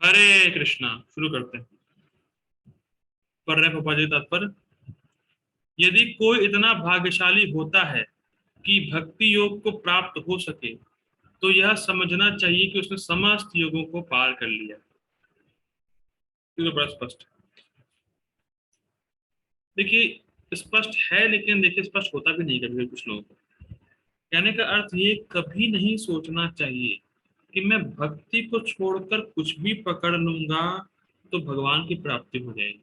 हरे कृष्णा। शुरू करते हैं। पढ़ रहे हैं पापा जी तात्पर्य। यदि कोई इतना भाग्यशाली होता है कि भक्ति योग को प्राप्त हो सके, तो यह समझना चाहिए कि उसने समस्त योगों को पार कर लिया। ये तो बड़ा स्पष्ट है। देखिए स्पष्ट है, लेकिन देखिए स्पष्ट होता भी नहीं कभी कुछ लोगों को। कहने का अर्थ ये कभी नहीं सोचना चाहिए कि मैं भक्ति को छोड़कर कुछ भी पकड़ लूंगा तो भगवान की प्राप्ति हो जाएगी।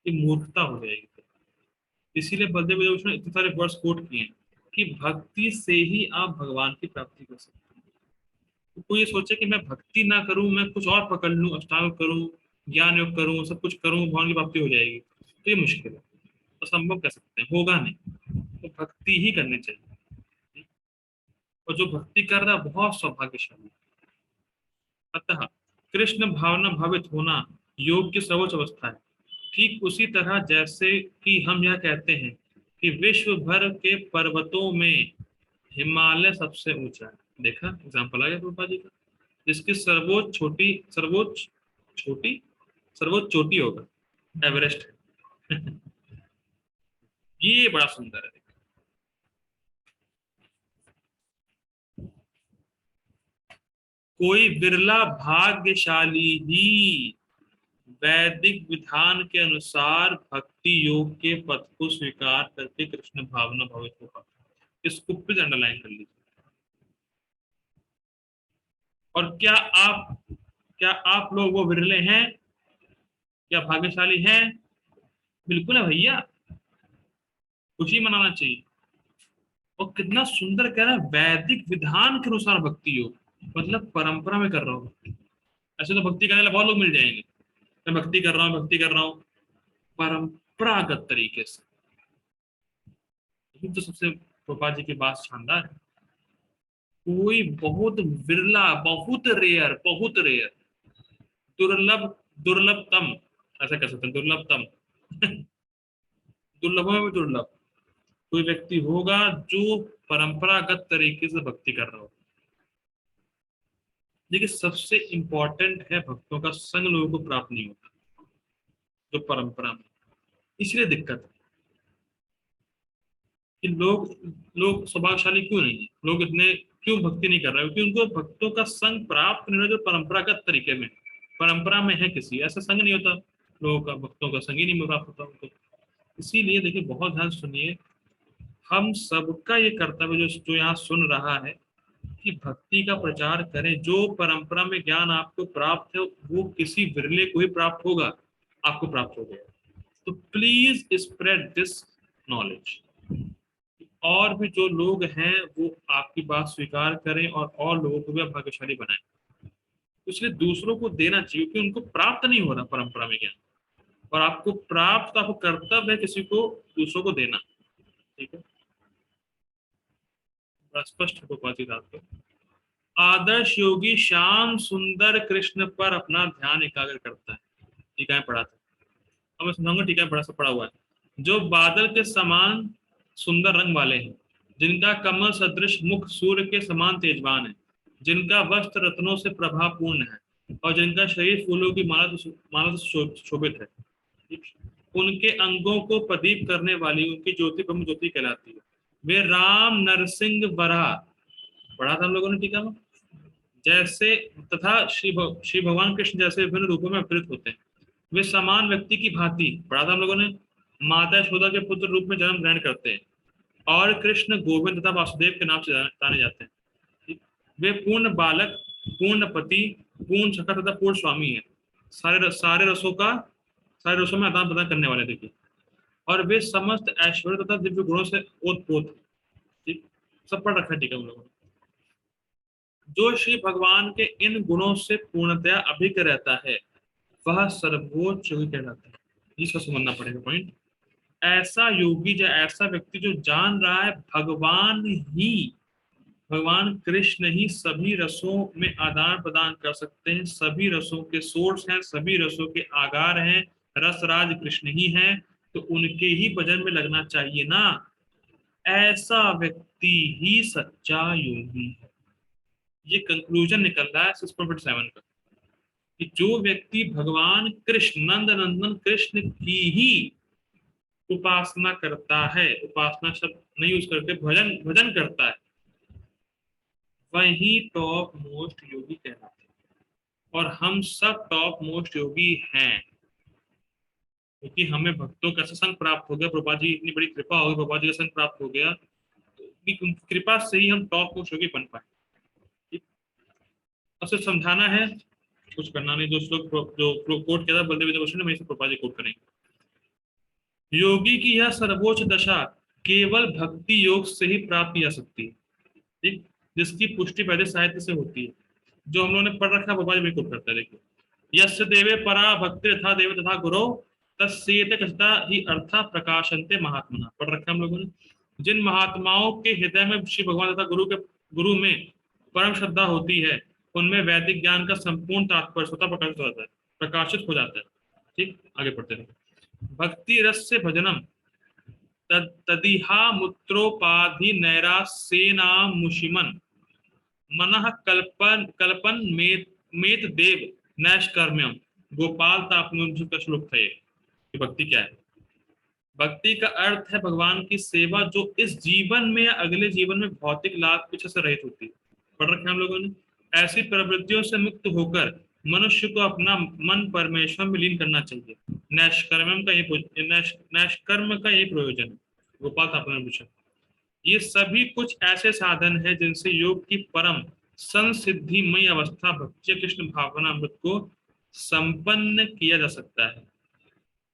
ये मूर्खता हो जाएगी। इसीलिए बलदेव भैया ने इतने सारे वर्ड्स कोट किए हैं कि भक्ति से ही आप भगवान की प्राप्ति कर सकते हैं। तो कोई ये सोचे कि मैं भक्ति ना करूं, मैं कुछ और पकड़ लूं, अष्टांग करूं, ज्ञान योग करूं, सब कुछ करूं, भगवान की प्राप्ति हो जाएगी, तो ये मुश्किल है। असंभव कह सकते हैं, होगा नहीं। तो भक्ति ही करनी चाहिए। और जो भक्ति कर रहा है बहुत सौभाग्यशाली। अतः कृष्ण भावना भावित होना योग की सर्वोच्च अवस्था है। ठीक उसी तरह जैसे कि हम यह कहते हैं कि विश्व भर के पर्वतों में हिमालय सबसे ऊंचा है। देखा एग्जाम्पल आ गया रूपा जी का। जिसकी छोटी सर्वोच्च चोटी होगा एवरेस्ट है। ये बड़ा सुंदर है। कोई बिरला भाग्यशाली ही वैदिक विधान के अनुसार भक्ति योग के पथ को स्वीकार करके कृष्ण भावना भावित हो पाता है। इसको प्लीज अंडरलाइन कर लीजिए। और क्या आप लोग वो विरले हैं? क्या भाग्यशाली हैं? बिल्कुल है भैया। खुशी मनाना चाहिए। और कितना सुंदर कह रहा है, वैदिक विधान के अनुसार भक्ति योग, मतलब परंपरा में कर रहा हूँ। ऐसे तो भक्ति करने वाले बहुत लोग मिल जाएंगे। मैं भक्ति कर रहा हूँ, भक्ति कर रहा हूँ परंपरागत तरीके से। ये तो सबसे गोपा जी की बात शानदार है। कोई बहुत बिरला, बहुत रेयर, दुर्लभ, दुर्लभतम, ऐसा कह सकते हैं, दुर्लभतम। दुर्लभों में भी दुर्लभ कोई व्यक्ति होगा जो परंपरागत तरीके से भक्ति कर रहा हो। देखिए सबसे इंपॉर्टेंट है भक्तों का संग लोगों को प्राप्त नहीं होता जो परंपरा में। इसलिए दिक्कत है कि लोग सौभाग्यशाली क्यों नहीं है, लोग इतने क्यों भक्ति नहीं कर रहे हैं? क्योंकि उनको भक्तों का संग प्राप्त नहीं हो जो परंपरागत तरीके में परंपरा में है। किसी ऐसा संग नहीं होता लोगों का, भक्तों का संग ही नहीं प्राप्त होता उनको। इसीलिए देखिए बहुत ध्यान सुनिए। हम सबका ये कर्तव्य जो यहाँ सुन रहा है कि भक्ति का प्रचार करें। जो परंपरा में ज्ञान आपको प्राप्त है वो किसी विरले को ही प्राप्त होगा, आपको प्राप्त हो गया। तो प्लीज स्प्रेड दिस नॉलेज। और भी जो लोग हैं वो आपकी बात स्वीकार करें और लोगों को भी आप भाग्यशाली बनाएं। तो इसलिए दूसरों को देना चाहिए क्योंकि उनको प्राप्त नहीं हो रहा परंपरा में ज्ञान। और आपको प्राप्त, आपको कर्तव्य है किसी को, दूसरों को देना। ठीक है, बड़ा स्पष्ट है बात को। आदर्श योगी श्याम सुंदर कृष्ण पर अपना ध्यान एकाग्र करता है। टीकाएं पढ़ा था, अब मैं सुनाऊंगा। टीकाएं बड़ा सा पढ़ा हुआ है। जो बादल के समान सुंदर रंग वाले हैं, जिनका कमल सदृश मुख सूर्य के समान तेजवान है, जिनका वस्त्र रत्नों से प्रभापूर्ण है और जिनका शरीर फूलों की माला से शोभित है, उनके अंगों को प्रदीप करने वाली उनकी ज्योति ब्रह्म ज्योति कहलाती है। वे राम नरसिंह बराह, पढ़ा था हम लोगों ने टीका में, जैसे तथा श्री भगवान कृष्ण जैसे विभिन्न रूपों में अवतरित होते हैं। वे समान व्यक्ति की भांति, पढ़ा था हम लोगों ने, माता यशोदा के पुत्र रूप में जन्म ग्रहण करते हैं और कृष्ण गोविंद तथा वासुदेव के नाम से जाने जाते हैं। ठीक? वे पूर्ण बालक, पूर्ण पति, पूर्ण सखा तथा पूर्ण स्वामी है। सारे रसों में आदान प्रदान करने वाले। देखिए, और वे समस्त ऐश्वर्य तथा दिव्य गुणों से ओतप्रोत। ठीक, सब पढ़ रखा है। ठीक है, उन लोगों ने। जो श्री भगवान के इन गुणों से पूर्णतया अभिज्ञ रहता है वह सर्वोच्च योगी कहलाता है। इसको समझना पड़ेगा पॉइंट। ऐसा योगी या ऐसा व्यक्ति जो जान रहा है भगवान कृष्ण ही सभी रसों में आदान प्रदान कर सकते हैं, सभी रसों के सोर्स हैं, सभी रसों के आगार हैं, रसराज कृष्ण ही हैं, तो उनके ही भजन में लगना चाहिए ना। ऐसा व्यक्ति ही सच्चा योगी है। ये कंक्लूजन निकल रहा है 6.7 का। कि जो व्यक्ति भगवान कृष्ण नंद नंदन कृष्ण की ही उपासना करता है, उपासना शब्द नहीं यूज करके भजन भजन करता है, वही टॉप मोस्ट योगी कहलाते हैं। और हम सब टॉप मोस्ट योगी हैं, क्योंकि हमें भक्तों का ऐसा संग प्राप्त हो गया, प्रभुपाद जी इतनी बड़ी कृपा हो गई, प्रभुपाद जी का संग प्राप्त हो गया, कि उनकी कृपा से ही हम टॉप मोस्ट योगी बन पाए। ठीक? अब सिर्फ समझाना है, कुछ करना नहीं। जो श्लोक जो कोट किया था बलदेव विद्याभूषण ने, वही से प्रभुपाद जी कोट करेंगे। योगी की यह सर्वोच्च दशा केवल भक्ति योग से ही प्राप्त की जा सकती है। ठीक, जिसकी पुष्टि वैदिक साहित्य से होती है, जो हम लोगों ने पढ़ रखा है, बाबा जी बिल्कुल करता है। देखिए, यस्य देवे परा भक्ति था देव तथा गुरो तस्येत कथा ही अर्था प्रकाशनते महात्मना, पढ़ रखा है हम लोगों ने। जिन महात्माओं के हृदय में श्री भगवान तथा गुरु में परम श्रद्धा होती है, उनमें वैदिक ज्ञान का संपूर्ण तात्पर्य स्वतः प्रकाशित हो जाता है। ठीक, आगे पढ़ते हैं। भक्ति रस से भजनम तदिहा मूत्रोपाधि नैरासेना मुशिमन मनः कल्पन कल्पन मेत देव नैष्कर्म्यम गोपाल तापनुज का श्लोक था ये। भक्ति क्या है? भक्ति का अर्थ है भगवान की सेवा, जो इस जीवन में या अगले जीवन में भौतिक लाभ पीछे से रहित होती है। पढ़ रखे हम लोगों ने। ऐसी प्रवृत्तियों से मुक्त होकर मनुष्य को अपना मन परमेश्वर में लीन करना चाहिए। नैष्कर्म का यही प्रयोजन है। गोपाल तापनुज, ये सभी कुछ ऐसे साधन है जिनसे योग की परम संसिद्धिमय अवस्था भक्ति कृष्ण भावना अमृत को संपन्न किया जा सकता है।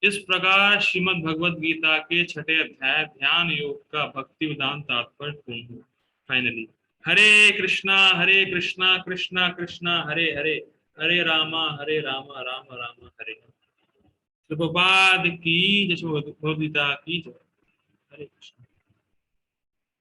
इस प्रकार श्रीमद् भगवद गीता के छठे अध्याय ध्यान योग का भक्ति विधान तात्पर्य पूर्ण हुआ। फाइनली, हरे कृष्णा कृष्णा कृष्णा हरे हरे, हरे रामा राम राम हरे हरे। प्रभुपाद की जय, भगवद गीता की जय। हरे कृष्ण।